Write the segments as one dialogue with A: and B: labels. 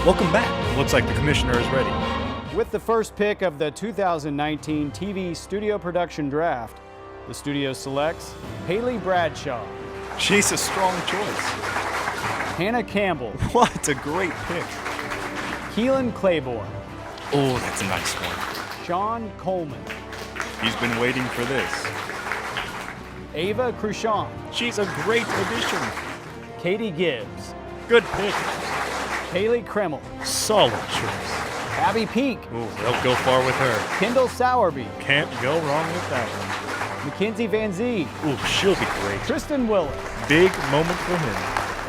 A: Welcome back. Looks like the commissioner is ready.
B: With the first pick of the 2019 TV Studio Production Draft, the studio selects Haley Bradshaw,
A: She's a strong choice.
B: Hannah Campbell,
A: What a great pick.
B: Keelan Claiborne,
A: Oh, that's a nice one.
B: Sean Coleman,
A: He's been waiting for this.
B: Ava Cruchon,
A: She's a great addition.
B: Katie Gibbs,
A: Good pick.
B: Haley Kreml,
A: Solid choice.
B: Abby Peak,
A: Ooh, they'll go far with her.
B: Kendall Sowerby,
A: Can't go wrong with that one.
B: Mackenzie Van Zee,
A: Ooh, she'll be great.
B: Triston Willis.
A: Big moment for him.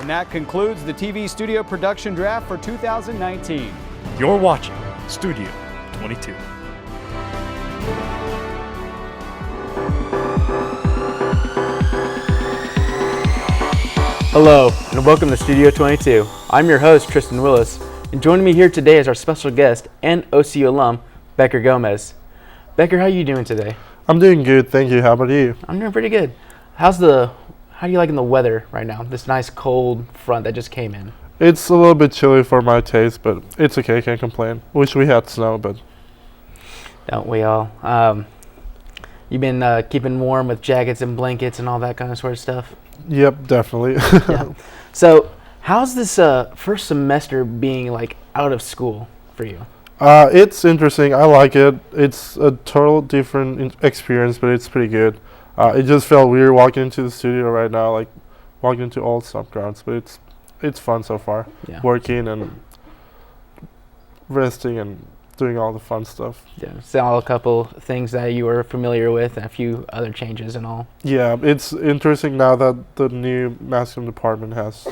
B: And that concludes the TV Studio Production Draft for 2019.
A: You're watching Studio 22.
C: Hello, and welcome to Studio 22. I'm your host, Triston Willis, and joining me here today is our special guest and OCU alum, Bequer Gomez. Bequer, how are you doing today?
D: I'm doing good, thank you. How about you?
C: I'm doing pretty good. How are you liking the weather right now? This nice cold front that just came in.
D: It's a little bit chilly for my taste, but it's okay, can't complain. Wish we had snow, but...
C: Don't we all? You've been keeping warm with jackets and blankets and all that kind of sort of stuff?
D: Yep, definitely.
C: Yeah. So, how's this first semester being like out of school for you?
D: It's interesting, I like it. It's a total different experience, but it's pretty good. It just felt weird walking into the studio right now, like walking into old sump grounds, but it's fun so far.
C: Yeah.
D: Working and resting and doing all the fun stuff.
C: Yeah. So a couple things that you were familiar with and a few other changes and all.
D: Yeah, it's interesting now that the new mass comm department has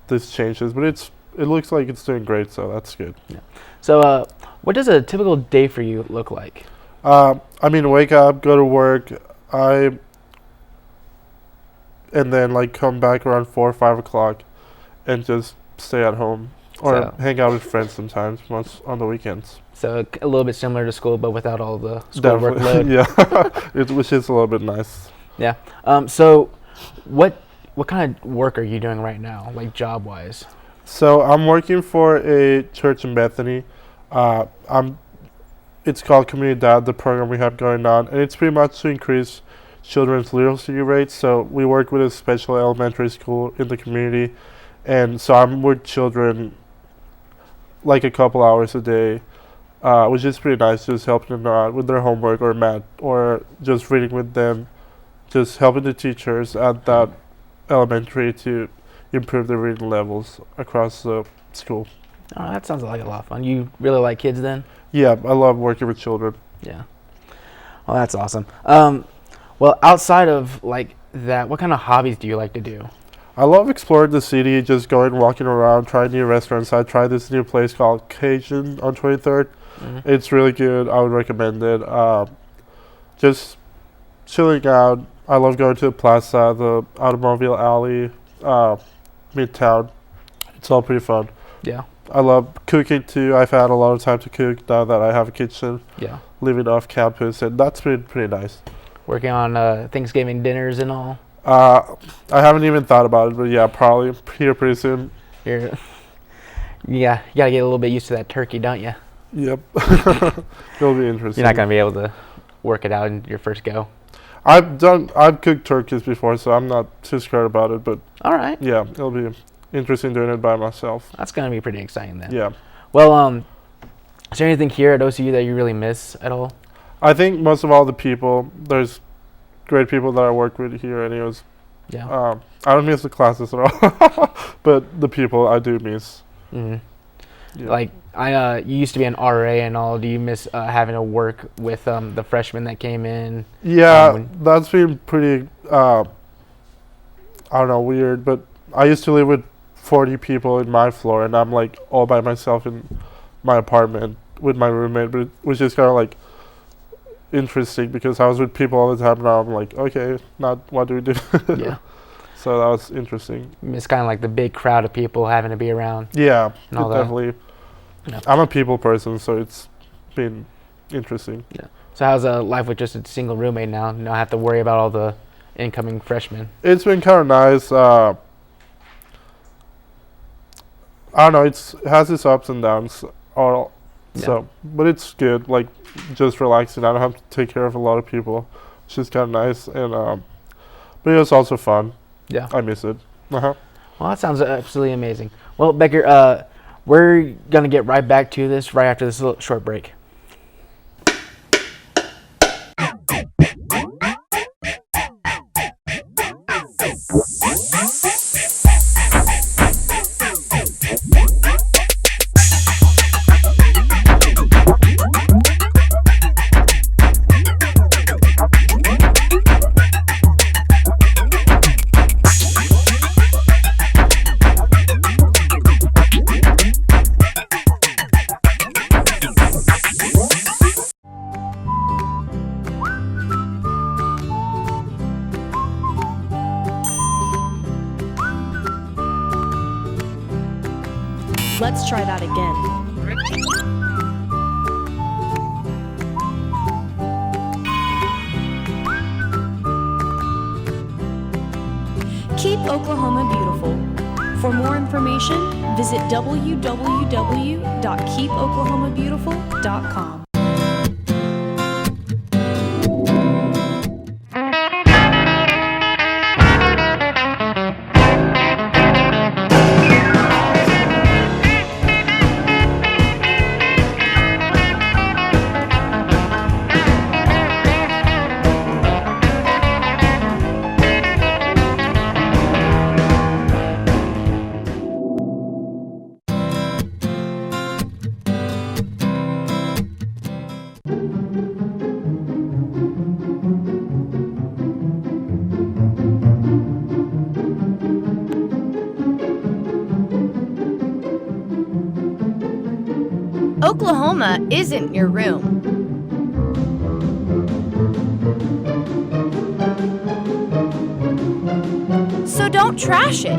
D: these changes, but it looks like it's doing great, so that's good.
C: Yeah. So what does a typical day for you look like?
D: Wake up, go to work, and then like come back around 4 or 5 o'clock and just stay at home or hang out with friends sometimes once on the weekends.
C: So a little bit similar to school, but without all the school workload.
D: Yeah, which is a little bit nice.
C: Yeah. So what kind of work are you doing right now, like job wise?
D: So I'm working for a church in Bethany. It's called Community Dad, the program we have going on, and it's pretty much to increase children's literacy rates. So we work with a special elementary school in the community, and so I'm with children like a couple hours a day, which is pretty nice, just helping them out with their homework or math, or just reading with them, just helping the teachers at that elementary to improve their reading levels across the school.
C: Oh, that sounds like a lot of fun. You really like kids then?
D: Yeah, I love working with children.
C: Yeah. Well, that's awesome. Well, outside of like that, what kind of hobbies do you like to do?
D: I love exploring the city, just going, walking around, trying new restaurants. I tried this new place called Cajun on 23rd. Mm-hmm. It's really good. I would recommend it. Just chilling out. I love going to the plaza, the automobile alley, Midtown. It's all pretty fun.
C: Yeah.
D: I love cooking too. I've had a lot of time to cook now that I have a kitchen. Yeah. Living off campus, and that's been pretty nice.
C: Working on Thanksgiving dinners and all?
D: I haven't even thought about it, but yeah, probably here pretty soon.
C: Yeah, you gotta get a little bit used to that turkey, don't you?
D: Yep. It'll be interesting.
C: You're not gonna be able to work it out in your first go.
D: I've cooked turkeys before, so I'm not too scared about it, but
C: all right.
D: Yeah, it'll be interesting doing it by myself.
C: That's gonna be pretty exciting then.
D: Yeah.
C: Well, is there anything here at OCU that you really miss at all?
D: I think most of all the people. There's great people that I work with here anyways. Yeah. I don't miss the classes at all, but the people I do miss.
C: Mm-hmm. Yeah. Like you used to be an RA and all. Do you miss having to work with the freshmen that came in?
D: Yeah, that's been pretty I don't know, weird, but I used to live with 40 people in my floor, and I'm like all by myself in my apartment with my roommate, but it was just kind of like interesting because I was with people all the time. Now I'm like, okay, what do we do? Yeah. So that was interesting.
C: It's kind of like the big crowd of people having to be around.
D: Yeah, definitely. Yeah. I'm a people person, so it's been interesting.
C: Yeah. So how's life with just a single roommate now? Not have to worry about all the incoming freshmen.
D: It's been kind of nice. I don't know. It has its ups and downs. All
C: Yeah.
D: so, but it's good. Like just relaxing. I don't have to take care of a lot of people, which is kind of nice. And but it was also fun.
C: Yeah.
D: I miss it. Uh-huh.
C: Well, that sounds absolutely amazing. Well, Becker, we're going to get right back to this right after this little short break.
E: Let's try that again. Keep Oklahoma beautiful. For more information, visit www.keepoklahomabeautiful.com.
F: Oklahoma isn't your room. So don't trash it.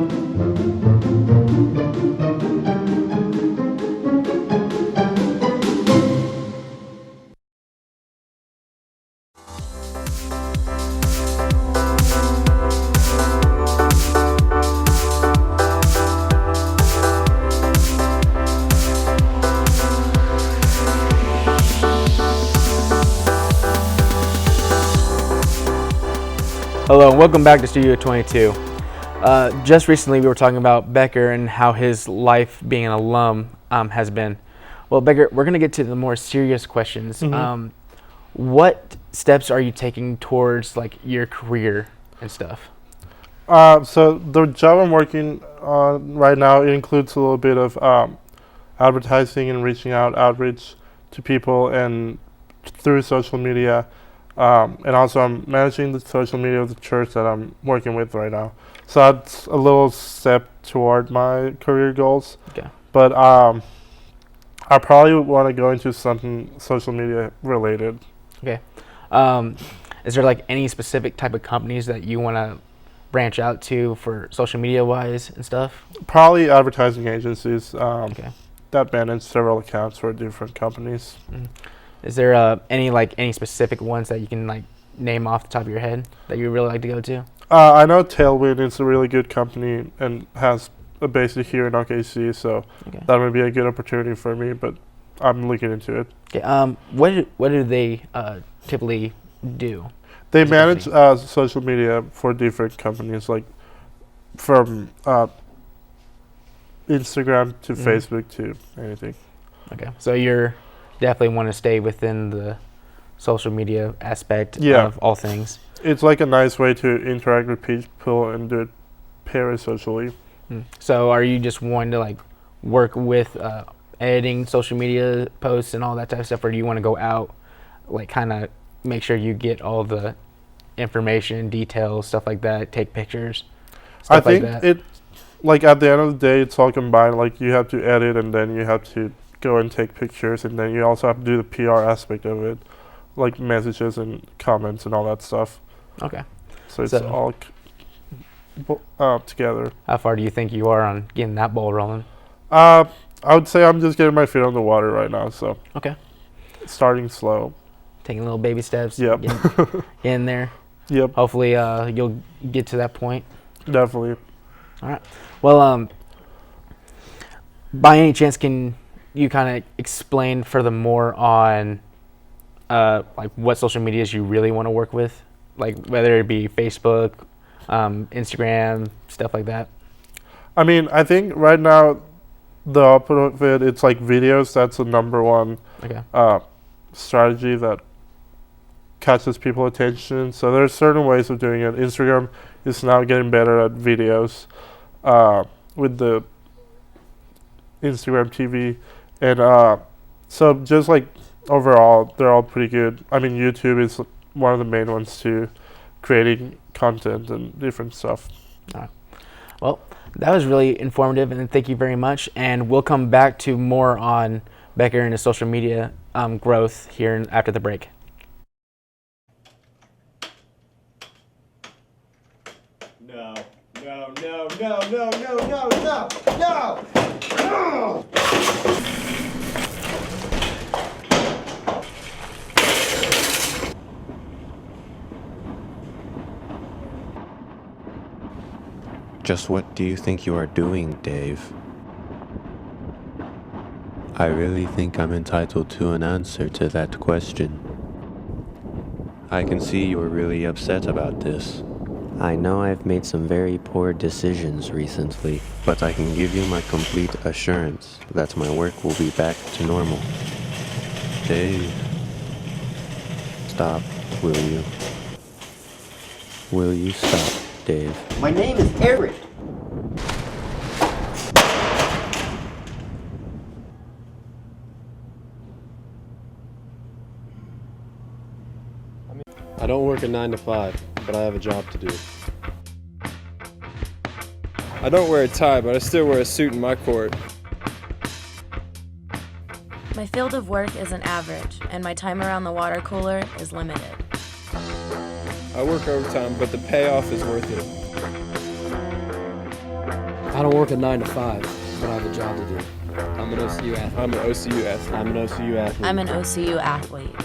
C: Hello, and welcome back to Studio 22. Just recently, we were talking about Becker and how his life being an alum has been. Well, Becker, we're going to get to the more serious questions. What steps are you taking towards like your career and stuff?
D: So the job I'm working on right now, it includes a little bit of advertising and outreach to people and through social media. And also I'm managing the social media of the church that I'm working with right now. So that's a little step toward my career goals.
C: Okay.
D: But I probably want to go into something social media related.
C: Okay. Is there like any specific type of companies that you want to branch out to for social media wise and stuff?
D: Probably advertising agencies
C: Okay.
D: that manage several accounts for different companies.
C: Is there any specific ones that you can like name off the top of your head that you really like to go to?
D: I know Tailwind is a really good company and has a base here in OKC, so
C: Okay.
D: that would be a good opportunity for me, but I'm looking into it.
C: Okay. What do they typically do?
D: They
C: as a
D: manage
C: company?
D: social media for different companies, like from Instagram to Facebook to anything.
C: Okay. So you're definitely want to stay within the social media aspect
D: Yeah.
C: of all things.
D: It's like a nice way to interact with people and do it parasocially.
C: So are you just wanting to like work with editing social media posts and all that type of stuff, or do you want to go out, like kind of make sure you get all the information, details, stuff like that, take pictures,
D: I
C: stuff like
D: think
C: that?
D: it, like at the end of the day, it's all combined. Like you have to edit and then you have to go and take pictures, and then you also have to do the PR aspect of it, like messages and comments and all that stuff.
C: Okay.
D: So it's
C: So-
D: all together.
C: How far do you think you are on getting that ball rolling?
D: I would say I'm just getting my feet on the water right now, so
C: Okay.
D: starting slow.
C: Taking little baby steps.
D: Yep.
C: Getting in there.
D: Yep,
C: Hopefully, you'll get to that point.
D: definitely.
C: All right. Well, By any chance, can you kind of explain furthermore on like what social medias you really want to work with, like whether it be Facebook, Instagram, stuff like that?
D: I mean, I think right now the output of it's like videos. That's the number one
C: Okay.
D: strategy that catches people's attention. So there's certain ways of doing it. Instagram is now getting better at videos with the Instagram TV, and so just like overall, they're all pretty good. I mean, YouTube is one of the main ones too, creating content and different stuff.
C: All right. Well, that was really informative, and thank you very much. And we'll come back to more on Bequer and his social media growth here after the break.
B: No, no, no, no, no, no, no, no, no, no!
G: Just what do you think you are doing, Dave? I really think I'm entitled to an answer to that question. I can see you're really upset about this. I know I've made some very poor decisions recently, but I can give you my complete assurance that my work will be back to normal. Dave, stop, will you? Will you stop, Dave?
H: My name is Eric.
I: I don't work a 9 to 5, but I have a job to do. I don't wear a tie, but I still wear a suit in my court.
J: My field of work is an average, and my time around the water cooler is limited.
I: I work overtime, but the payoff is worth it.
K: I don't work a 9 to 5, but I have a job to do. I'm an OCU athlete.
I: I'm an OCU athlete.
K: I'm an OCU athlete.
J: I'm an OCU athlete.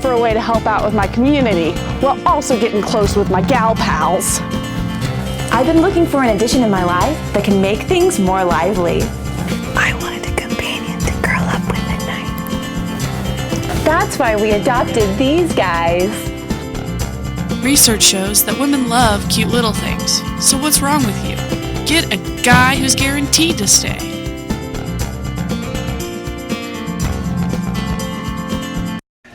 L: For a way to help out with my community while also getting close with my gal pals.
E: I've been looking for an addition in my life that can make things more lively.
F: I wanted a companion to curl up with at night.
L: That's why we adopted these guys.
M: Research shows that women love cute little things. So what's wrong with you? Get a guy who's guaranteed to stay.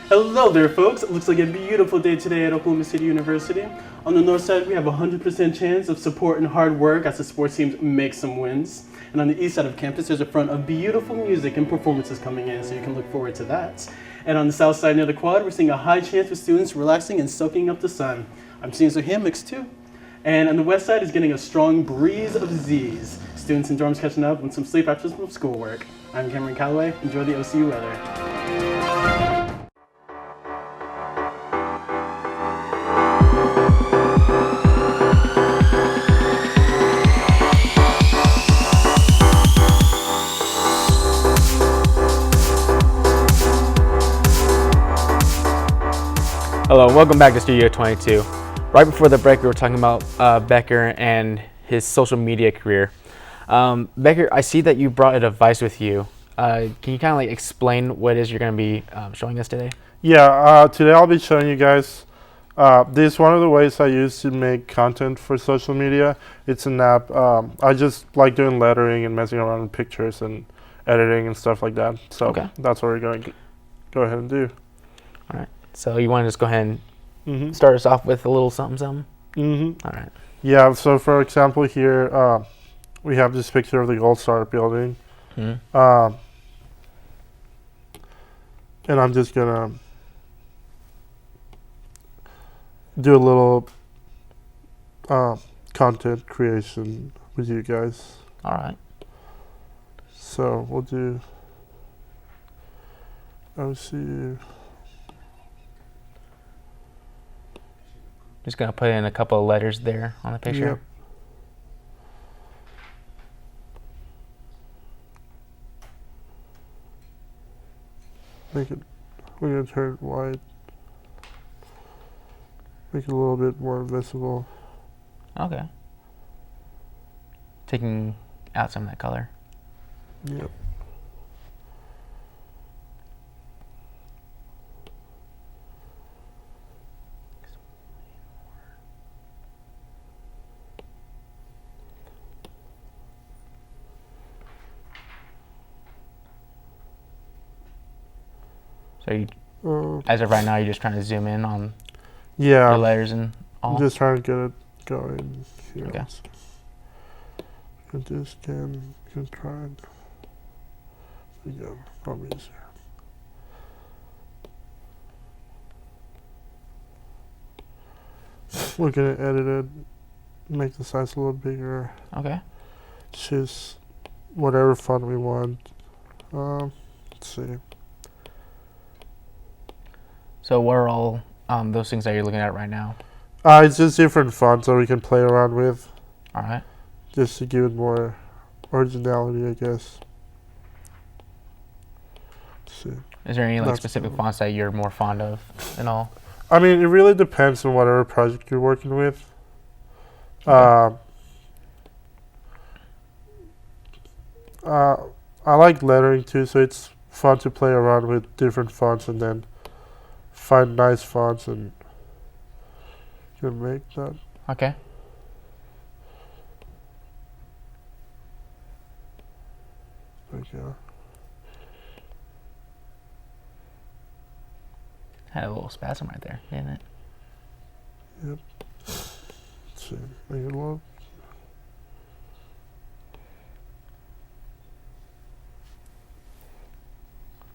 N: Hello there, folks. It looks like a beautiful day today at Oklahoma City University. On the north side, we have a 100% chance of support and hard work as the sports teams make some wins. And on the east side of campus, there's a front of beautiful music and performances coming in, so you can look forward to that. And on the south side near the quad, we're seeing a high chance for students relaxing and soaking up the sun. I'm seeing some hammocks too. And on the west side is getting a strong breeze of Z's. Students in dorms catching up with some sleep after some schoolwork. I'm Cameron Calloway. Enjoy the OCU weather.
C: Hello, welcome back to Studio 22. Right before the break, we were talking about Bequer and his social media career. Bequer, I see that you brought a device with you. Can you kind of like explain what it is you're going to be showing us today?
D: Yeah, today I'll be showing you guys. This is one of the ways I use to make content for social media. It's an app. I just like doing lettering and messing around with pictures and editing and stuff like that. So that's what we're going to go ahead and do.
C: All right. So you want to just go ahead and start us off with a little something? All right.
D: Yeah, so for example here, we have this picture of the Gold Star building. And I'm just going to do a little content creation with you guys.
C: All right.
D: So we'll do OCU.
C: Just gonna put in a couple of letters there on the picture.
D: Yep. We're gonna turn it white. Make it a little bit more visible.
C: Okay. Taking out some of that color.
D: Yep.
C: So you, as of right now, you're just trying to zoom in on the layers and all?
D: I'm just trying to get it going here.
C: Okay.
D: And just can try it. There you go. Probably easier. We're gonna edit it, make the size a little bigger.
C: Okay.
D: Choose whatever font we want. Let's see.
C: So what are all those things that you're looking at right now?
D: It's just different fonts that we can play around with.
C: All right.
D: Just to give it more originality, I guess. Let's see.
C: Is there any specific fonts that you're more fond of and all?
D: I mean, it really depends on whatever project you're working with.
C: Okay.
D: I like lettering too, so it's fun to play around with different fonts and then find nice fonts and you can make that.
C: Okay.
D: There you go.
C: Had a little spasm right there, didn't it?
D: Yep. Let's see. Make it look.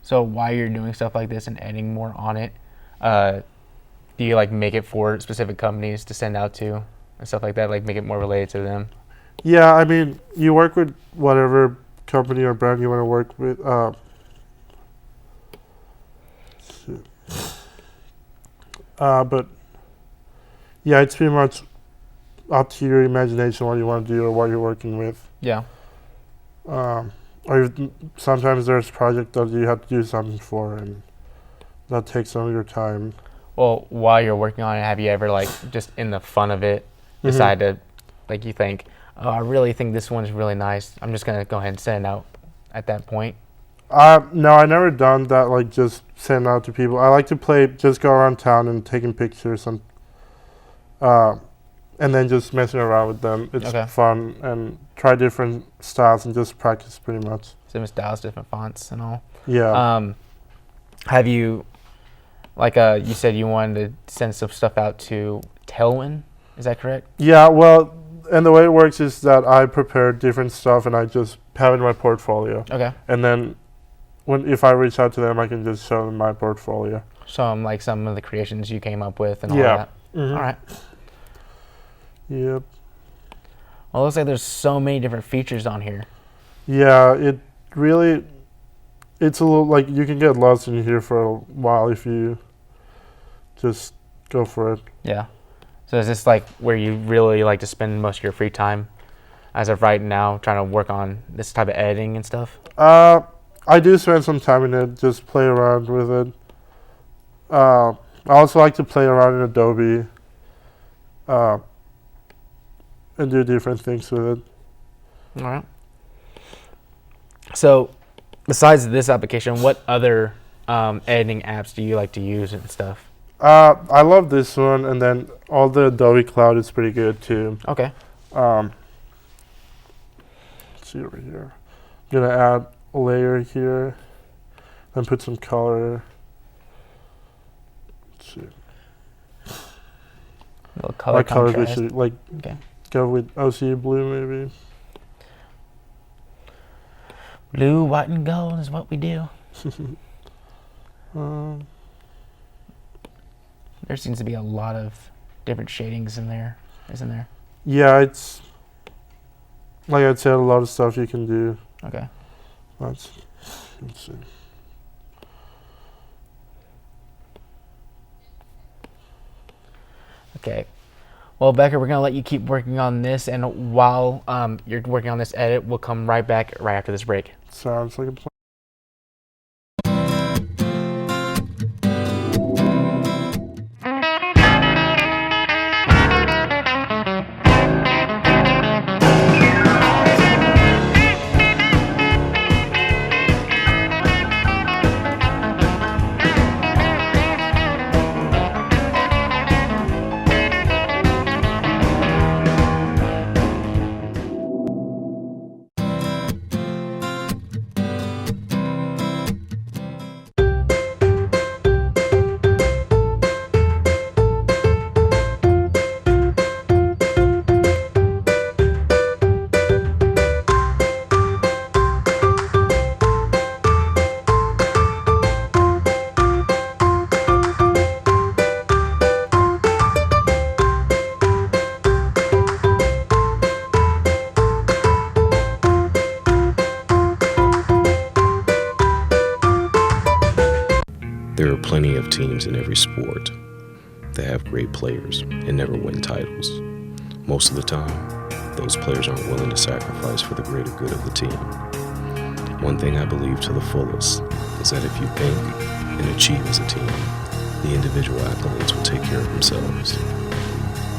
C: So while you're doing stuff like this and adding more on it, do you make it for specific companies to send out to and stuff like that? Make it more related to them?
D: Yeah, I mean, you work with whatever company or brand you want to work with. But yeah, it's pretty much up to your imagination what you want to do or what you're working with.
C: Yeah.
D: Or sometimes there's project that you have to do something for, and that takes some of your time.
C: Well, while you're working on it, have you ever just in the fun of it decide to you think, oh, I really think this one's really nice, I'm just gonna go ahead and send it out at that point?
D: No, I never done that. Just send out to people. I like to just go around town and taking pictures and then just messing around with them. It's fun, and try different styles and just practice pretty much.
C: Different styles, different fonts, and all.
D: Yeah.
C: Have you, you said you wanted to send some stuff out to Tailwind? Is that correct?
D: Yeah. Well, and the way it works is that I prepare different stuff and I just have it in my portfolio.
C: Okay.
D: And then if I reach out to them, I can just show them my portfolio.
C: Show them some of the creations you came up with and all that.
D: Mm-hmm.
C: All right.
D: Yep.
C: Well, it looks like there's so many different features on here.
D: Yeah, it's a little you can get lost in here for a while if you just go for it.
C: Yeah. So is this where you really like to spend most of your free time as of right now, trying to work on this type of editing and stuff?
D: I do spend some time in it, just play around with it. I also like to play around in Adobe and do different things with it.
C: All right. So besides this application, what other editing apps do you like to use and stuff?
D: I love this one, and then all the Adobe Cloud is pretty good too.
C: Okay.
D: Let's see over here. I'm gonna add a layer here, then put some color. Let's see.
C: A little color
D: colors we
C: contrast.
D: should go with OCU blue maybe.
C: Blue, white, and gold is what we do. There seems to be a lot of different shadings in there, isn't there?
D: Yeah, it's Like I said, a lot of stuff you can do.
C: Okay.
D: Let's see.
C: Okay. Well, Becker, we're going to let you keep working on this, and while you're working on this edit, we'll come right back right after this break.
D: Sounds like a plan.
H: There are plenty of teams in every sport that have great players and never win titles. Most of the time, those players aren't willing to sacrifice for the greater good of the team. One thing I believe to the fullest is that if you think and achieve as a team, the individual accolades will take care of themselves.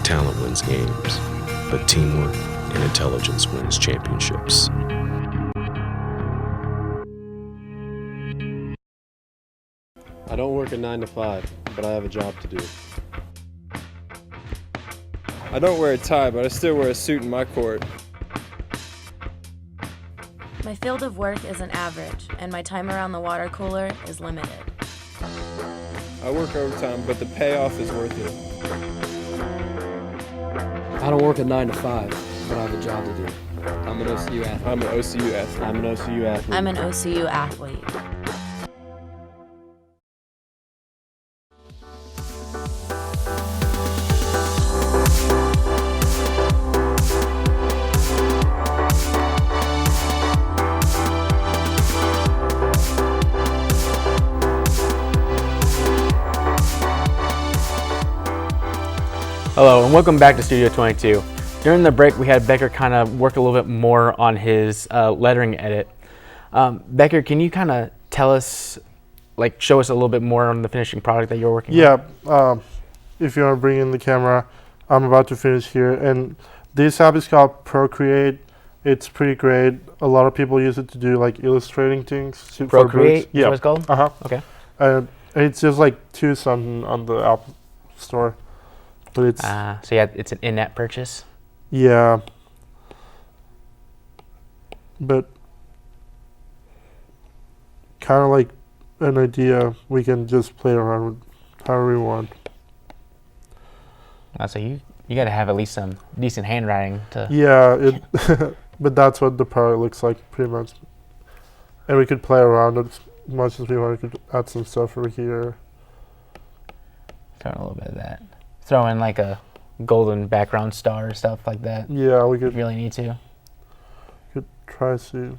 H: Talent wins games, but teamwork and intelligence wins championships.
K: I don't work a 9 to 5, but I have a job to do.
I: I don't wear a tie, but I still wear a suit in my court.
J: My field of work isn't average, and my time around the water cooler is limited.
I: I work overtime, but the payoff is worth it.
K: I don't work a 9 to 5, but I have a job to do. I'm an OCU athlete.
I: I'm an OCU athlete.
K: I'm an OCU athlete.
J: I'm an OCU athlete.
C: Hello, and welcome back to Studio 22. During the break, we had Becker kind of work a little bit more on his lettering edit. Becker, can you kind of tell us, like, show us a little bit more on the finishing product that you're working on?
D: Yeah, if you want to bring in the camera, I'm about to finish here. And this app is called Procreate. It's pretty great. A lot of people use it to do, like, illustrating things.
C: Procreate?
D: Yeah.
C: Is what it's called?
D: Uh-huh.
C: Okay.
D: It's just like 2 something on the App Store. But it's
C: so yeah, it's an in-app purchase.
D: Yeah, but kind of like an idea we can just play around with however we want.
C: So you got to have at least some decent handwriting to.
D: Yeah, but that's what the product looks like pretty much, and we could play around as much as we want. We could add some stuff over here.
C: Throw in a little bit of that. Throw in like a golden background star or stuff like that.
D: Yeah, we could.
C: Really need to.
D: Could try to.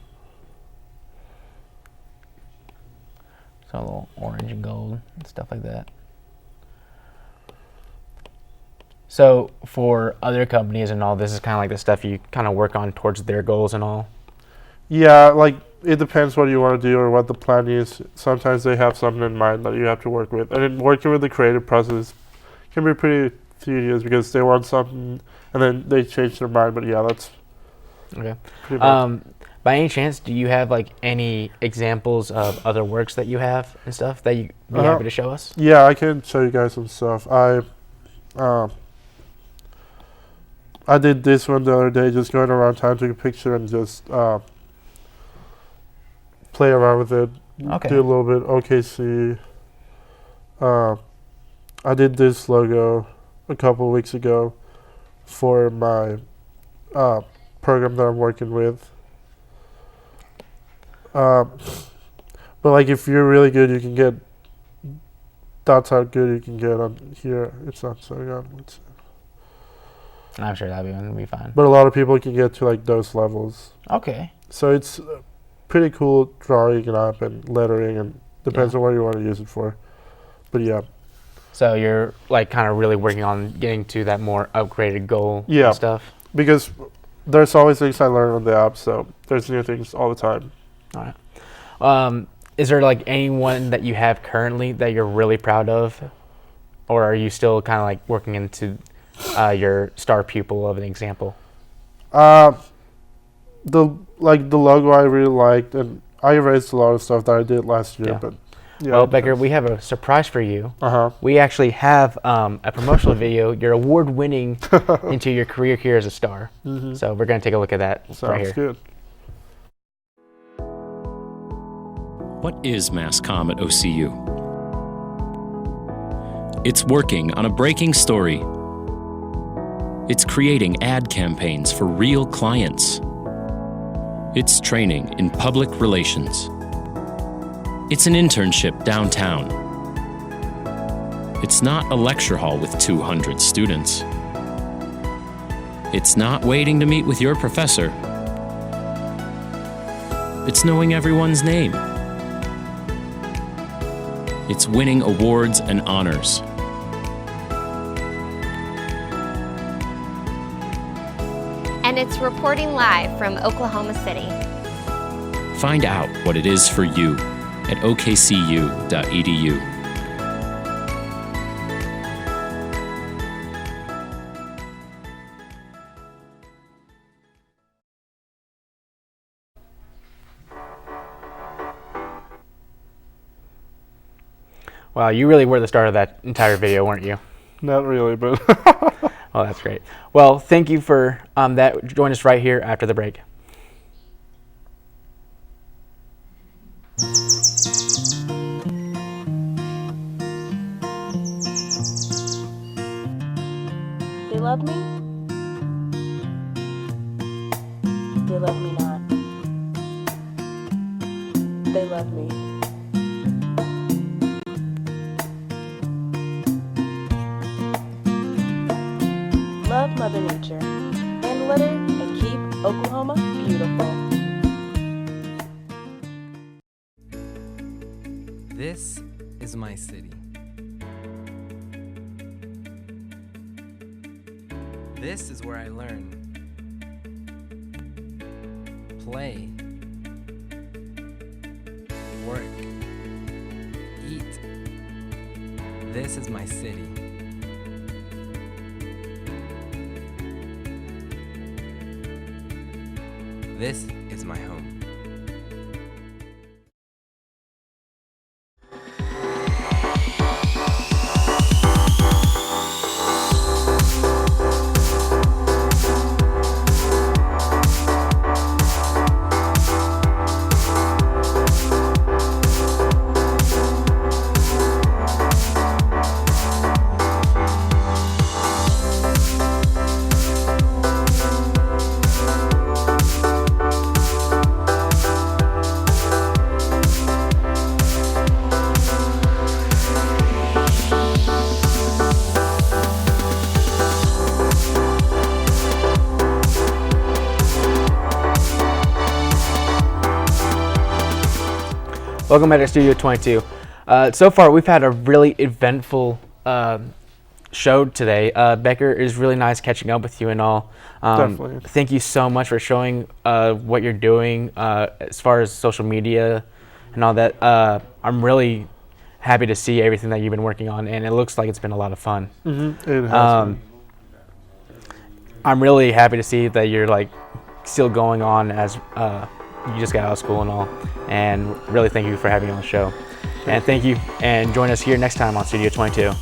C: So a little orange and gold and stuff like that. So for other companies and all, this is kind of like the stuff you kind of work on towards their goals and all.
D: Yeah, like it depends what you want to do or what the plan is. Sometimes they have something in mind that you have to work with, and in working with the creative process can be pretty tedious because they want something and then they change their mind. But yeah, that's
C: okay.
D: Pretty much.
C: By any chance, do you have like any examples of other works that you have and stuff that you'd be happy to show us?
D: Yeah, I can show you guys some stuff. I did this one the other day, just going around town, took a picture and just play around with it.
C: Okay.
D: Do a little bit OKC. I did this logo a couple of weeks ago for my program that I'm working with. But like if you're really good, you can get, that's how good you can get on here. It's not so good. Let's see.
C: I'm sure that'll be fine.
D: But a lot of people can get to like those levels.
C: Okay.
D: So it's pretty cool drawing it up and lettering, and depends on what you want to use it for. But yeah.
C: So you're like kind of really working on getting to that more upgraded goal and stuff?
D: Because there's always things I learn on the app, so there's new things all the time.
C: All right. Is there like anyone that you have currently that you're really proud of? Or are you still kind of like working into your star pupil of an example?
D: The logo I really liked, and I erased a lot of stuff that I did last year, but
C: well, Becker, we have a surprise for you. We actually have a promotional video, your award-winning into your career here as a star. So we're going to take a look at that right here.
D: Sounds good.
O: What is Mass Comm at OCU? It's working on a breaking story. It's creating ad campaigns for real clients. It's training in public relations. It's an internship downtown. It's not a lecture hall with 200 students. It's not waiting to meet with your professor. It's knowing everyone's name. It's winning awards and honors.
P: And it's reporting live from Oklahoma City.
O: Find out what it is for you at okcu.edu.
C: Wow, you really were the star of that entire video, weren't you?
D: Not really, but...
C: Well, that's great. Well, thank you for that. Join us right here after the break.
Q: They love me? They love me not. They love me. Love Mother Nature and litter and keep Oklahoma beautiful.
R: This is my city. This is where I learn, play, work, eat. This is my city. This is my home.
C: Welcome back to Studio 22. So far, we've had a really eventful show today. Becker, it is really nice catching up with you and all.
D: Definitely.
C: Thank you so much for showing what you're doing as far as social media and all that. I'm really happy to see everything that you've been working on, and it looks like it's been a lot of fun.
D: It has been.
C: I'm really happy to see that you're like still going on as you just got out of school and all, and really thank you for having me on the show. And thank you, and join us here next time on Studio 22.